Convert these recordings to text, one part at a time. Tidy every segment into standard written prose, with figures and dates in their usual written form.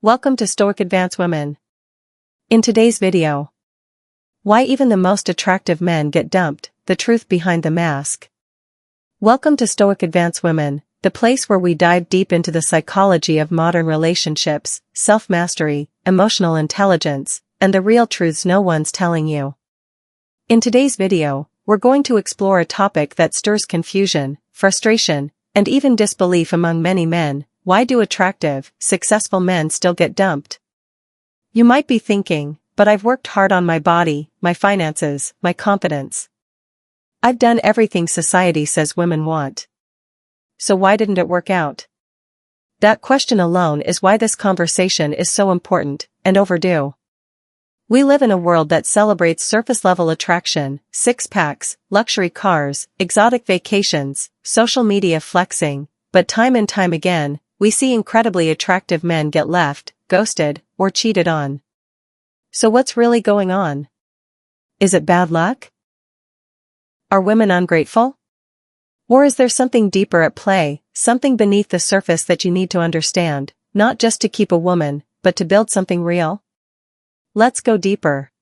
Welcome to StoicAdvanceWomen. In today's video, why even the most attractive men get dumped, the truth behind the mask. Welcome to StoicAdvanceWomen, the place where we dive deep into the psychology of modern relationships, self-mastery, emotional intelligence, and the real truths no one's telling you. In today's video, we're going to explore a topic that stirs confusion, frustration, and even disbelief among many men. Why do attractive, successful men still get dumped? You might be thinking, but I've worked hard on my body, my finances, my confidence. I've done everything society says women want. So why didn't it work out? That question alone is why this conversation is so important and overdue. We live in a world that celebrates surface-level attraction, six-packs, luxury cars, exotic vacations, social media flexing, but time and time again, we see incredibly attractive men get left, ghosted, or cheated on. So what's really going on? Is it bad luck? Are women ungrateful? Or is there something deeper at play, something beneath the surface that you need to understand, not just to keep a woman, but to build something real? Let's go deeper.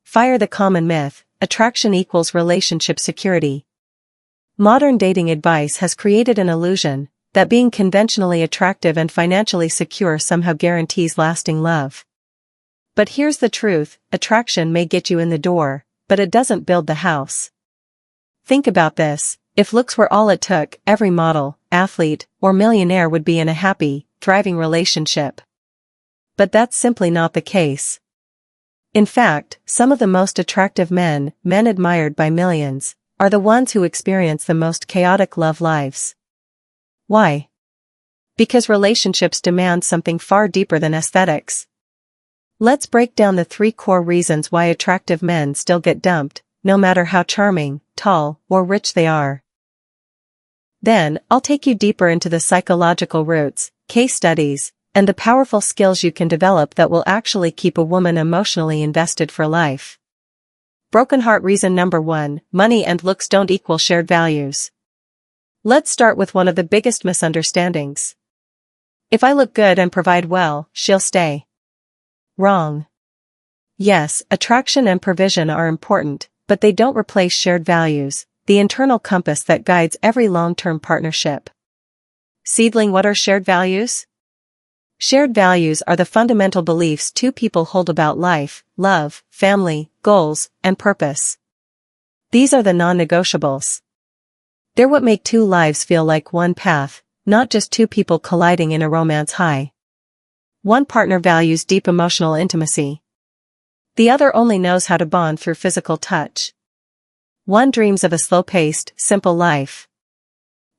Fire the common myth, attraction equals relationship security. Modern dating advice has created an illusion that being conventionally attractive and financially secure somehow guarantees lasting love. But here's the truth, attraction may get you in the door, but it doesn't build the house. Think about this, if looks were all it took, every model, athlete, or millionaire would be in a happy, thriving relationship. But that's simply not the case. In fact, some of the most attractive men admired by millions, are the ones who experience the most chaotic love lives. Why? Because relationships demand something far deeper than aesthetics. Let's break down the 3 core reasons why attractive men still get dumped, no matter how charming, tall, or rich they are. Then, I'll take you deeper into the psychological roots, case studies, and the powerful skills you can develop that will actually keep a woman emotionally invested for life. Broken heart reason number 1, money and looks don't equal shared values. Let's start with one of the biggest misunderstandings. If I look good and provide well, she'll stay. Wrong. Yes, attraction and provision are important, but they don't replace shared values, the internal compass that guides every long-term partnership. Seedling, what are shared values? Shared values are the fundamental beliefs 2 people hold about life, love, family, goals, and purpose. These are the non-negotiables. They're what make 2 lives feel like one path, not just 2 people colliding in a romance high. One partner values deep emotional intimacy. The other only knows how to bond through physical touch. One dreams of a slow-paced, simple life.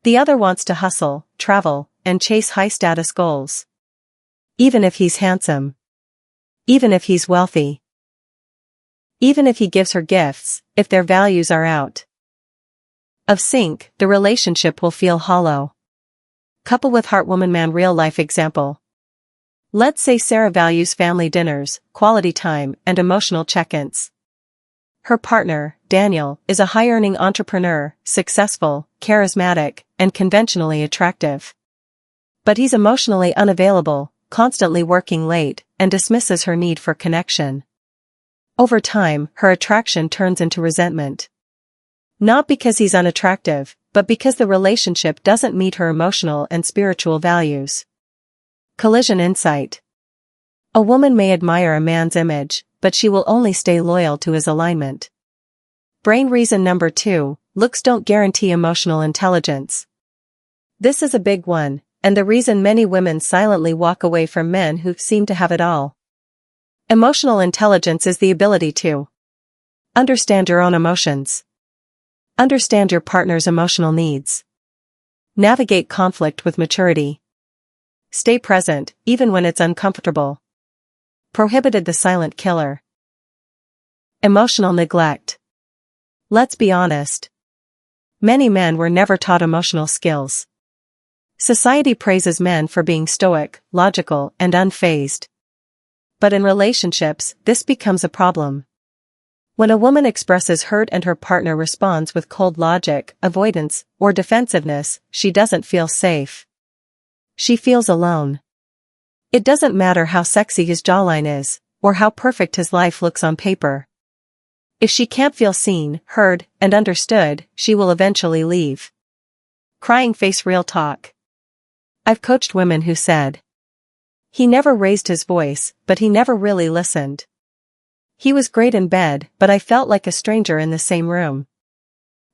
The other wants to hustle, travel, and chase high-status goals. Even if he's handsome. Even if he's wealthy. Even if he gives her gifts, if their values are out of sync, the relationship will feel hollow. Couple with Heartwoman Man real-life example. Let's say Sarah values family dinners, quality time, and emotional check-ins. Her partner, Daniel, is a high-earning entrepreneur, successful, charismatic, and conventionally attractive. But he's emotionally unavailable, constantly working late, and dismisses her need for connection. Over time, her attraction turns into resentment. Not because he's unattractive, but because the relationship doesn't meet her emotional and spiritual values. Collision insight. A woman may admire a man's image, but she will only stay loyal to his alignment. Brain reason number 2, looks don't guarantee emotional intelligence. This is a big one, and the reason many women silently walk away from men who seem to have it all. Emotional intelligence is the ability to understand your own emotions. Understand your partner's emotional needs. Navigate conflict with maturity. Stay present, even when it's uncomfortable. Prohibited the silent killer. Emotional neglect. Let's be honest. Many men were never taught emotional skills. Society praises men for being stoic, logical, and unfazed. But in relationships, this becomes a problem. When a woman expresses hurt and her partner responds with cold logic, avoidance, or defensiveness, she doesn't feel safe. She feels alone. It doesn't matter how sexy his jawline is, or how perfect his life looks on paper. If she can't feel seen, heard, and understood, she will eventually leave. Crying face real talk. I've coached women who said, "He never raised his voice, but he never really listened. He was great in bed, but I felt like a stranger in the same room.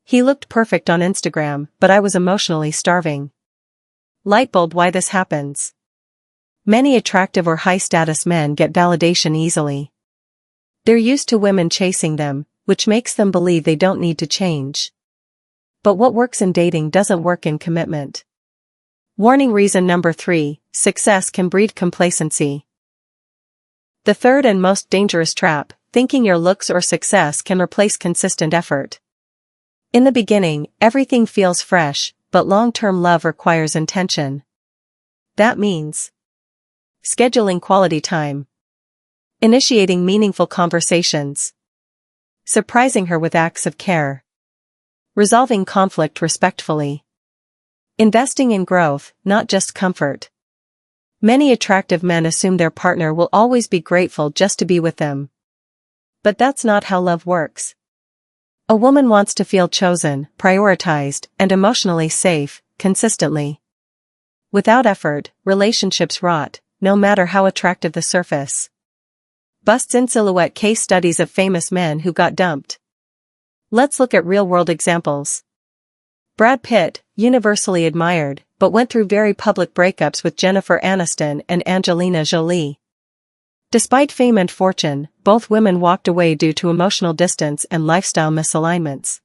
He looked perfect on Instagram, but I was emotionally starving." Lightbulb why this happens. Many attractive or high-status men get validation easily. They're used to women chasing them, which makes them believe they don't need to change. But what works in dating doesn't work in commitment. Warning reason number 3, success can breed complacency. The third and most dangerous trap, thinking your looks or success can replace consistent effort. In the beginning, everything feels fresh, but long-term love requires intention. That means scheduling quality time, initiating meaningful conversations, surprising her with acts of care, resolving conflict respectfully, investing in growth, not just comfort. Many attractive men assume their partner will always be grateful just to be with them. But that's not how love works. A woman wants to feel chosen, prioritized, and emotionally safe, consistently. Without effort, relationships rot, no matter how attractive the surface. Busts in silhouette case studies of famous men who got dumped. Let's look at real-world examples. Brad Pitt, universally admired, but went through very public breakups with Jennifer Aniston and Angelina Jolie. Despite fame and fortune, both women walked away due to emotional distance and lifestyle misalignments.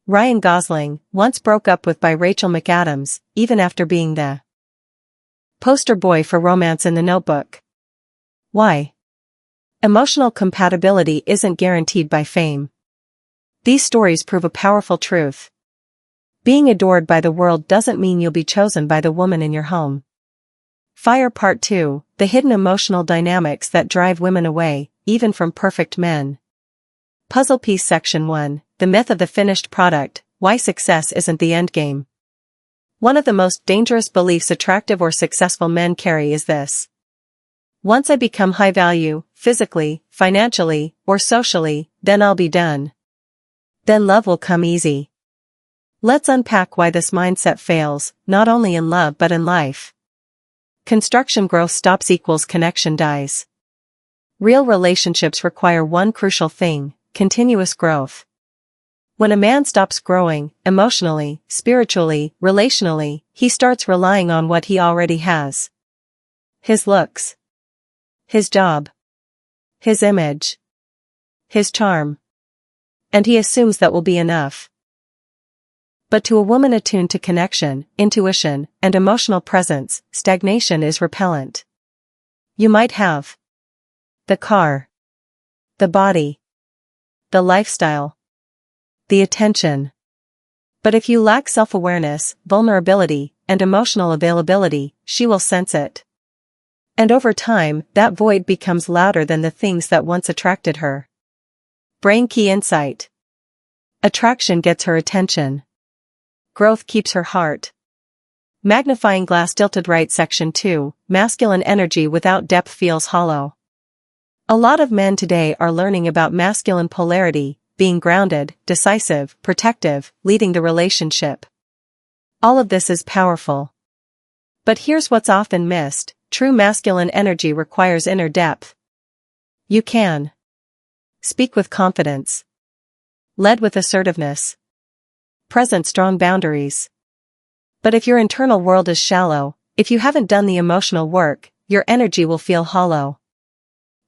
Ryan Gosling, once broke up with by Rachel McAdams, even after being the poster boy for romance in The Notebook. Why? Emotional compatibility isn't guaranteed by fame. These stories prove a powerful truth. Being adored by the world doesn't mean you'll be chosen by the woman in your home. Fire Part 2, the hidden emotional dynamics that drive women away, even from perfect men. Puzzle Piece Section 1, the myth of the finished product, why success isn't the endgame. One of the most dangerous beliefs attractive or successful men carry is this: once I become high value, physically, financially, or socially, then I'll be done. Then love will come easy. Let's unpack why this mindset fails, not only in love but in life. Construction growth stops equals connection dies. Real relationships require one crucial thing: continuous growth. When a man stops growing, emotionally, spiritually, relationally, he starts relying on what he already has. His looks, his job, his image, his charm. And he assumes that will be enough. But to a woman attuned to connection, intuition, and emotional presence, stagnation is repellent. You might have the car, the body, the lifestyle, the attention. But if you lack self-awareness, vulnerability, and emotional availability, she will sense it. And over time, that void becomes louder than the things that once attracted her. Brain key insight. Attraction gets her attention. Growth keeps her heart. Magnifying glass tilted right Section 2, masculine energy without depth feels hollow. A lot of men today are learning about masculine polarity, being grounded, decisive, protective, leading the relationship. All of this is powerful. But here's what's often missed: true masculine energy requires inner depth. You can speak with confidence, lead with assertiveness, present strong boundaries. But if your internal world is shallow, if you haven't done the emotional work, your energy will feel hollow.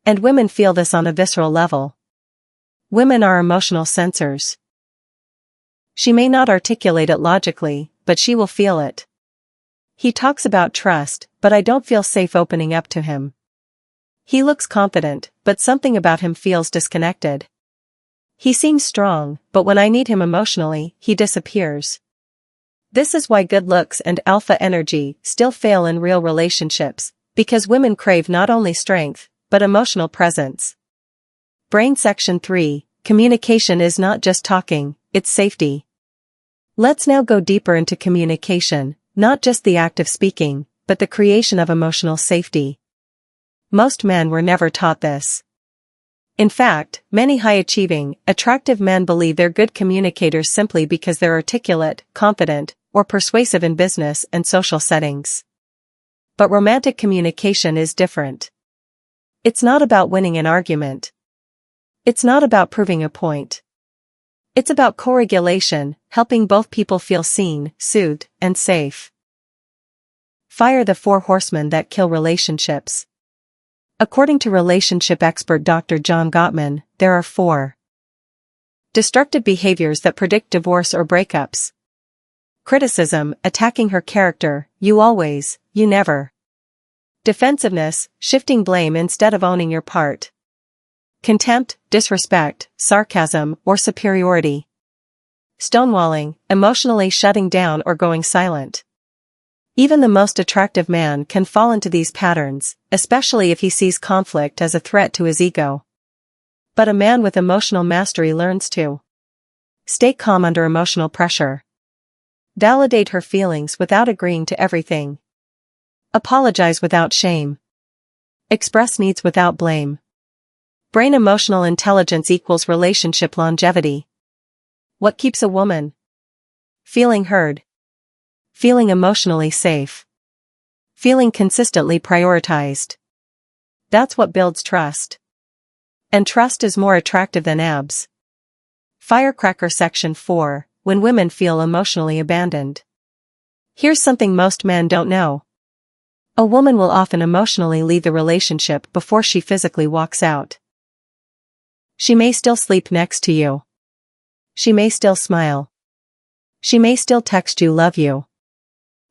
And women feel this on a visceral level. Women are emotional sensors. She may not articulate it logically, but she will feel it. He talks about trust, but I don't feel safe opening up to him. He looks confident, but something about him feels disconnected. He seems strong, but when I need him emotionally, he disappears. This is why good looks and alpha energy still fail in real relationships, because women crave not only strength, but emotional presence. Brain Section 3, communication is not just talking, it's safety. Let's now go deeper into communication, not just the act of speaking, but the creation of emotional safety. Most men were never taught this. In fact, many high-achieving, attractive men believe they're good communicators simply because they're articulate, confident, or persuasive in business and social settings. But romantic communication is different. It's not about winning an argument. It's not about proving a point. It's about co-regulation, helping both people feel seen, soothed, and safe. Fire the 4 horsemen that kill relationships. According to relationship expert Dr. John Gottman, there are 4 destructive behaviors that predict divorce or breakups. Criticism, attacking her character, you always, you never. Defensiveness, shifting blame instead of owning your part. Contempt, disrespect, sarcasm, or superiority. Stonewalling, emotionally shutting down or going silent. Even the most attractive man can fall into these patterns, especially if he sees conflict as a threat to his ego. But a man with emotional mastery learns to stay calm under emotional pressure. Validate her feelings without agreeing to everything. Apologize without shame. Express needs without blame. Brain emotional intelligence equals relationship longevity. What keeps a woman? Feeling heard. Feeling emotionally safe. Feeling consistently prioritized. That's what builds trust. And trust is more attractive than abs. Firecracker Section 4, when women feel emotionally abandoned. Here's something most men don't know. A woman will often emotionally leave the relationship before she physically walks out. She may still sleep next to you. She may still smile. She may still text you love you.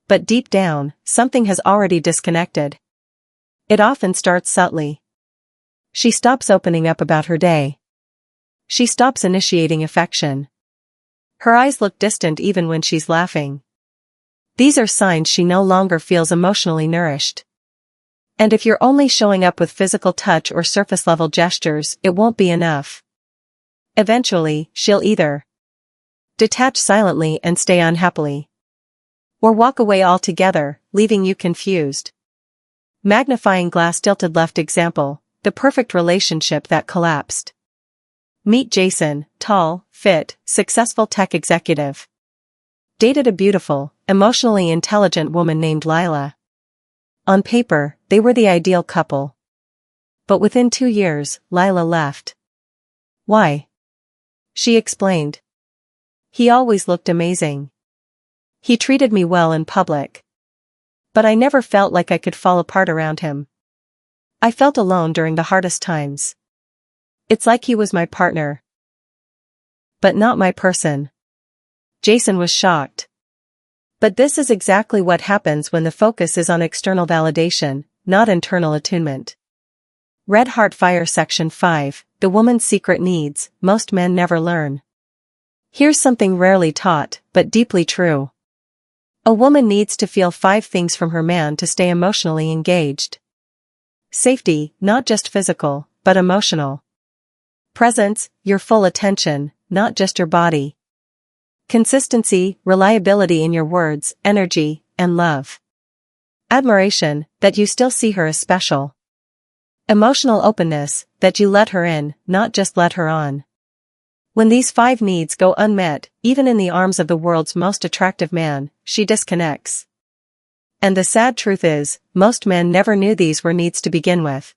But deep down, something has already disconnected. It often starts subtly. She stops opening up about her day. She stops initiating affection. Her eyes look distant even when she's laughing. These are signs she no longer feels emotionally nourished. And if you're only showing up with physical touch or surface-level gestures, it won't be enough. Eventually, she'll either detach silently and stay unhappily, or walk away altogether, leaving you confused. Magnifying glass tilted left example, the perfect relationship that collapsed. Meet Jason, tall, fit, successful tech executive. Dated a beautiful, emotionally intelligent woman named Lila. On paper, they were the ideal couple. But within 2 years, Lila left. Why? She explained. He always looked amazing. He treated me well in public. But I never felt like I could fall apart around him. I felt alone during the hardest times. It's like he was my partner, but not my person. Jason was shocked. But this is exactly what happens when the focus is on external validation, not internal attunement. Red Heart Fire Section 5, the woman's secret needs, most men never learn. Here's something rarely taught, but deeply true. A woman needs to feel 5 things from her man to stay emotionally engaged. Safety, not just physical, but emotional. Presence, your full attention, not just your body. Consistency, reliability in your words, energy, and love. Admiration, that you still see her as special. Emotional openness, that you let her in, not just let her on. When these 5 needs go unmet, even in the arms of the world's most attractive man, she disconnects. And the sad truth is, most men never knew these were needs to begin with.